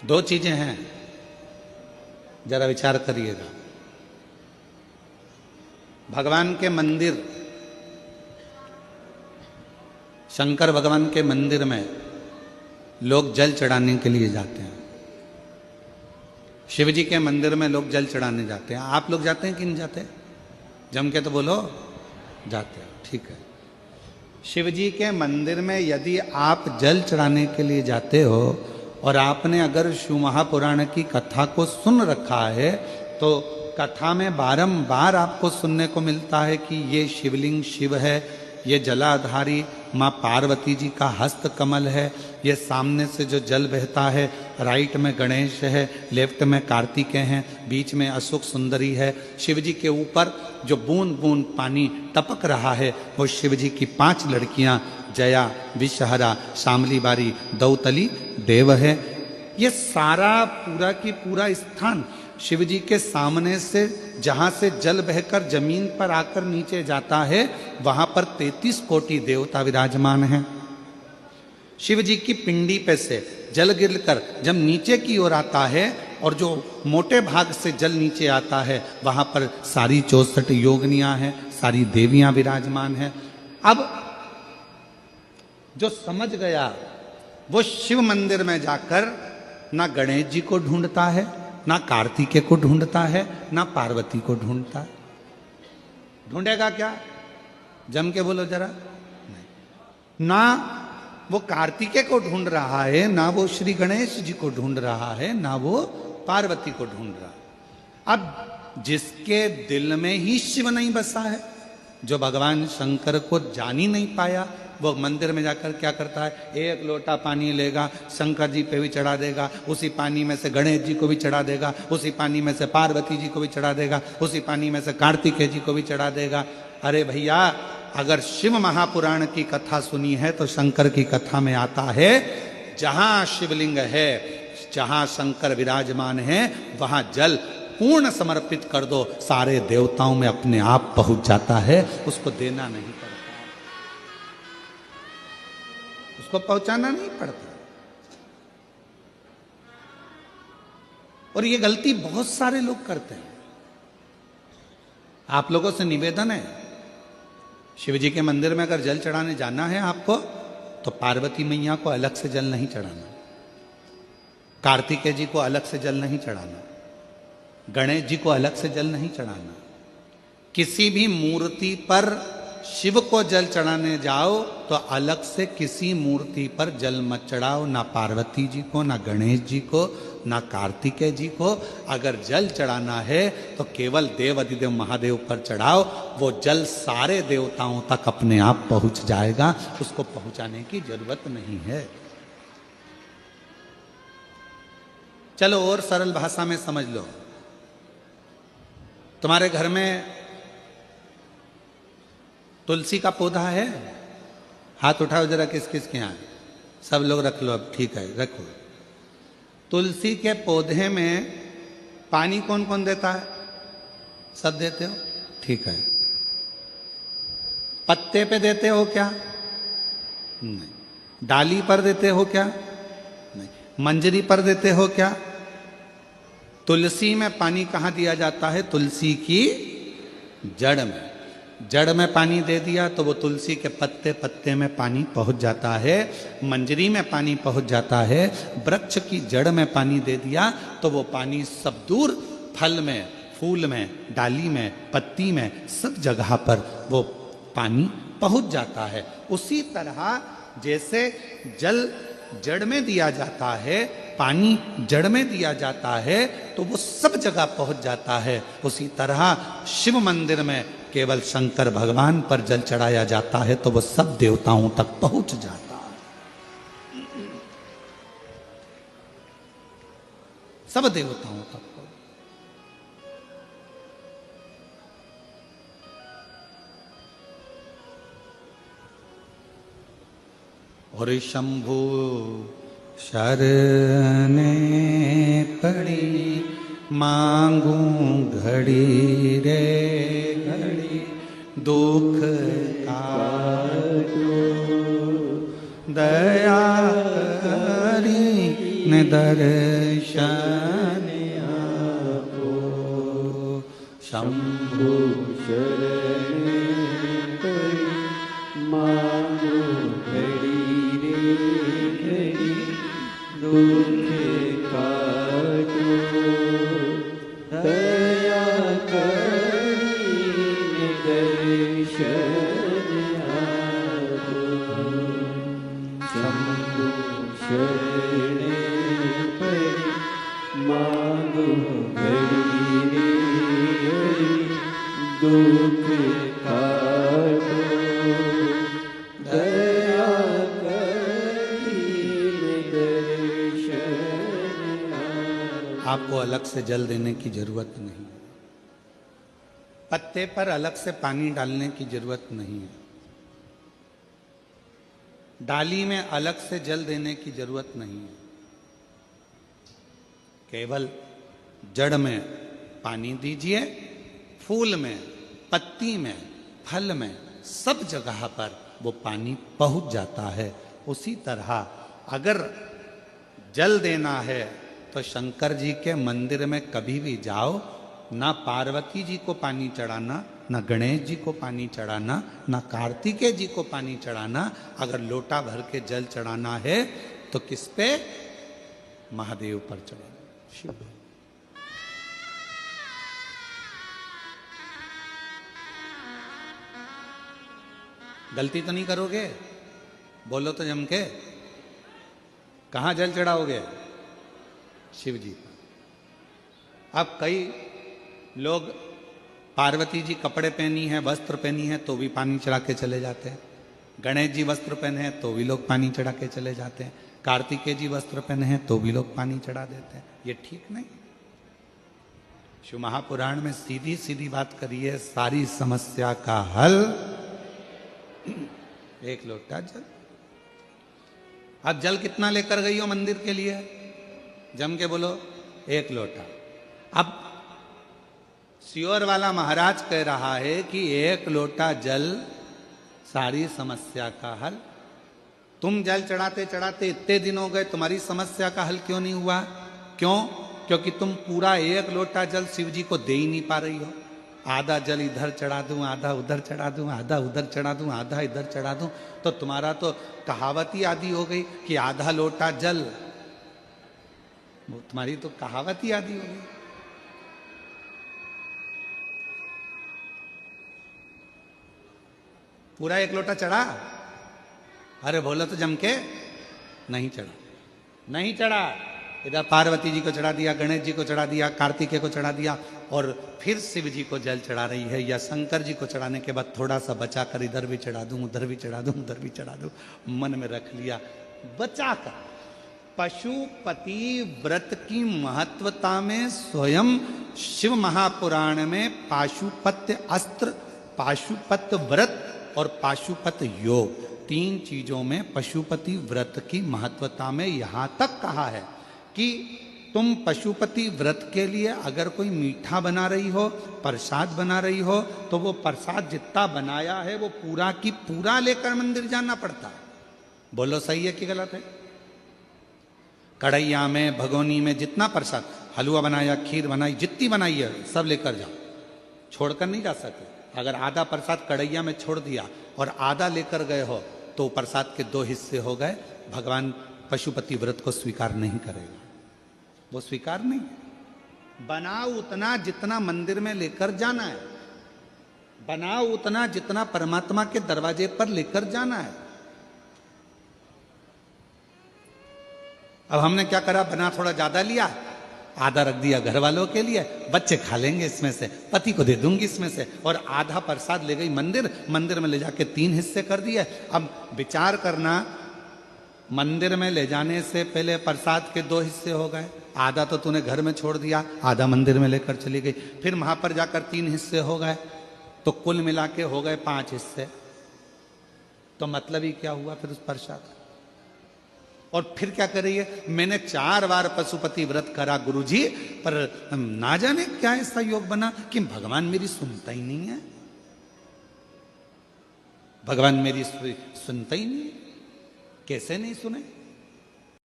दो चीजें हैं, जरा विचार करिएगा। भगवान के मंदिर, शंकर भगवान के मंदिर में लोग जल चढ़ाने के लिए जाते हैं। शिव जी के मंदिर में लोग जल चढ़ाने जाते हैं। आप लोग जाते हैं कि नहीं जाते? जम के तो बोलो, जाते हैं। ठीक है। शिव जी के मंदिर में यदि आप जल चढ़ाने के लिए जाते हो और आपने अगर शिव महापुराण की कथा को सुन रखा है, तो कथा में बारंबार आपको सुनने को मिलता है कि ये शिवलिंग शिव है, ये जलाधारी माँ पार्वती जी का हस्त कमल है, ये सामने से जो जल बहता है, राइट में गणेश है, लेफ्ट में कार्तिकेय हैं, बीच में अशोक सुंदरी है। शिव जी के ऊपर जो बूंद बूंद पानी टपक रहा है वो शिव जी की 5 लड़कियां जया, विषहरा, शामली बारी, दौतली, देव है। ये सारा पूरा की पूरा स्थान शिव जी के सामने से, जहां से जल बहकर जमीन पर आकर नीचे जाता है, वहां पर 33 कोटि देवता विराजमान हैं। शिव जी की पिंडी पे से जल गिरकर जब नीचे की ओर आता है और जो मोटे भाग से जल नीचे आता है, वहां पर सारी 64 योगिनियां हैं, सारी देवियां विराजमान हैं। अब जो समझ गया वो शिव मंदिर में जाकर ना गणेश जी को ढूंढता है, ना कार्तिकेय को ढूंढता है, ना पार्वती को ढूंढता है। ढूंढेगा क्या? जम के बोलो जरा। नहीं, ना वो कार्तिकेय को ढूंढ रहा है, ना वो श्री गणेश जी को ढूंढ रहा है, ना वो पार्वती को ढूंढ रहा है। अब जिसके दिल में ही शिव नहीं बसा है, जो भगवान शंकर को जान ही नहीं पाया, वो मंदिर में जाकर क्या करता है? एक लोटा पानी लेगा, शंकर जी पे भी चढ़ा देगा, उसी पानी में से गणेश जी को भी चढ़ा देगा, उसी पानी में से पार्वती जी को भी चढ़ा देगा, उसी पानी में से कार्तिकेय जी को भी चढ़ा देगा। अरे भैया, अगर शिव महापुराण की कथा सुनी है तो शंकर की कथा में आता है, जहां शिवलिंग है, जहां शंकर विराजमान है, वहां जल पूर्ण समर्पित कर दो, सारे देवताओं में अपने आप पहुंच जाता है। उसको देना नहीं पड़ता, उसको पहुंचाना नहीं पड़ता। और ये गलती बहुत सारे लोग करते हैं। आप लोगों से निवेदन है, शिव जी के मंदिर में अगर जल चढ़ाने जाना है आपको, तो पार्वती मैया को अलग से जल नहीं चढ़ाना, कार्तिकेय जी को अलग से जल नहीं चढ़ाना, गणेश जी को अलग से जल नहीं चढ़ाना। किसी भी मूर्ति पर शिव को जल चढ़ाने जाओ तो अलग से किसी मूर्ति पर जल मत चढ़ाओ, ना पार्वती जी को, ना गणेश जी को, ना कार्तिकेय जी को। अगर जल चढ़ाना है तो केवल देव अधिदेव महादेव पर चढ़ाओ, वो जल सारे देवताओं तक अपने आप पहुंच जाएगा, उसको पहुंचाने की जरूरत नहीं है। चलो और सरल भाषा में समझ लो। तुम्हारे घर में तुलसी का पौधा है? हाथ उठाओ जरा, किस किस के यहाँ? सब लोग रख लो। अब ठीक है, रखो। तुलसी के पौधे में पानी कौन कौन देता है? सब देते हो? ठीक है। पत्ते पे देते हो क्या? नहीं। डाली पर देते हो क्या? नहीं। मंजरी पर देते हो क्या? तुलसी में पानी कहाँ दिया जाता है? तुलसी की जड़ में। जड़ में पानी दे दिया तो वो तुलसी के पत्ते पत्ते में पानी पहुंच जाता है, मंजरी में पानी पहुंच जाता है। वृक्ष की जड़ में पानी दे दिया तो वो पानी सब दूर फल में, फूल में, डाली में, पत्ती में, सब जगह पर वो पानी पहुंच जाता है। उसी तरह जैसे जल जड़ में दिया जाता है, पानी जड़ में दिया जाता है, तो वो सब जगह पहुंच जाता है। उसी तरह शिव मंदिर में केवल शंकर भगवान पर जल चढ़ाया जाता है तो वो सब देवताओं तक पहुंच जाता है, सब देवताओं तक। और शंभु शरणे पड़ी, मांगू घड़ी रे घड़ी, दुख काटो दया करी न दर्शन आपो शंभु शरण पड़ी मांगो घड़ी रे घड़ी दुख काटो दया करीने दर्शन आपो शंभु शरण पड़ी मांगो घड़ी रे घड़ी दुख काटो दया करीने दर्शन आपो। आपको अलग से जल देने की जरूरत नहीं, पत्ते पर अलग से पानी डालने की जरूरत नहीं है, डाली में अलग से जल देने की जरूरत नहीं है। केवल जड़ में पानी दीजिए, फूल में, पत्ती में, फल में, सब जगह पर वो पानी पहुंच जाता है। उसी तरह अगर जल देना है तो शंकर जी के मंदिर में कभी भी जाओ, ना पार्वती जी को पानी चढ़ाना, ना गणेश जी को पानी चढ़ाना, ना कार्तिकेय जी को पानी चढ़ाना। अगर लोटा भर के जल चढ़ाना है तो किस पे? महादेव पर चढ़ाना, शिव। गलती तो नहीं करोगे? बोलो तो जम के। कहां जल चढ़ाओगे? शिव जी पर। अब कई लोग पार्वती जी कपड़े पहनी है, वस्त्र पहनी है, तो भी पानी चढ़ा के चले जाते हैं। गणेश जी वस्त्र पहने हैं तो भी लोग पानी चढ़ा के चले जाते हैं। कार्तिकेय जी वस्त्र पहने हैं तो भी लोग पानी चढ़ा देते हैं। ये ठीक नहीं। शिव महापुराण में सीधी सीधी बात करी है, सारी समस्या का हल एक लोटा जल। अब जल कितना लेकर गई हो मंदिर के लिए? जम के बोलो, एक लोटा। अब सियोर वाला महाराज कह रहा है कि एक लोटा जल सारी समस्या का हल। तुम जल चढ़ाते चढ़ाते इतने दिन हो गए, तुम्हारी समस्या का हल क्यों नहीं हुआ? क्यों? क्योंकि तुम पूरा एक लोटा जल शिव जी को दे ही नहीं पा रही हो। आधा जल इधर चढ़ा दूं, आधा उधर चढ़ा दूं, आधा उधर चढ़ा दूं, आधा इधर चढ़ा दूं, तो तुम्हारा तो कहावत ही आदि हो गई कि आधा लोटा जल। तुम्हारी तो कहावत ही आदि हो गई। पूरा एक लोटा चढ़ा? अरे बोलो तो जम के। नहीं चढ़ा, नहीं चढ़ा। इधर पार्वती जी को चढ़ा दिया, गणेश जी को चढ़ा दिया, कार्तिकेय को चढ़ा दिया, और फिर शिव जी को जल चढ़ा रही है। या शंकर जी को चढ़ाने के बाद थोड़ा सा बचा कर इधर भी चढ़ा दूं, उधर भी चढ़ा दूं, उधर भी चढ़ा दूं, मन में रख लिया बचा कर। पशुपति व्रत की महत्वता में स्वयं शिव महापुराण में पाशुपत्य अस्त्र, पाशुपत्य व्रत और पाशुपत योग, तीन चीजों में पशुपति व्रत की महत्वता में यहां तक कहा है कि तुम पशुपति व्रत के लिए अगर कोई मीठा बना रही हो, प्रसाद बना रही हो, तो वो प्रसाद जितना बनाया है वो पूरा की पूरा लेकर मंदिर जाना पड़ता है। बोलो सही है कि गलत है? कढ़ैया में, भगोनी में जितना प्रसाद, हलवा बनाया, खीर बनाई, जितनी बनाई है सब लेकर जाओ, छोड़कर नहीं जा सकते। अगर आधा प्रसाद कढ़ैया में छोड़ दिया और आधा लेकर गए हो तो प्रसाद के दो हिस्से हो गए। भगवान पशुपति व्रत को स्वीकार नहीं करेगा, वो स्वीकार नहीं। बनाओ उतना जितना मंदिर में लेकर जाना है, बनाओ उतना जितना परमात्मा के दरवाजे पर लेकर जाना है। अब हमने क्या करा, बना थोड़ा ज्यादा लिया, आधा रख दिया घर वालों के लिए, बच्चे खा लेंगे इसमें से, पति को दे दूंगी इसमें से, और आधा प्रसाद ले गई मंदिर, मंदिर में ले जाके 3 हिस्से कर दिए। अब विचार करना, मंदिर में ले जाने से पहले प्रसाद के 2 हिस्से हो गए, आधा तो तूने घर में छोड़ दिया, आधा मंदिर में लेकर चली गई, फिर वहां पर जाकर 3 हिस्से हो गए, तो कुल मिला के हो गए 5 हिस्से। तो मतलब ही क्या हुआ फिर उस प्रसाद? और फिर क्या कर रही है, मैंने 4 बार पशुपति व्रत करा गुरुजी, पर ना जाने क्या ऐसा योग बना कि भगवान मेरी सुनता ही नहीं है, भगवान मेरी सुनता ही नहीं है। कैसे नहीं सुने?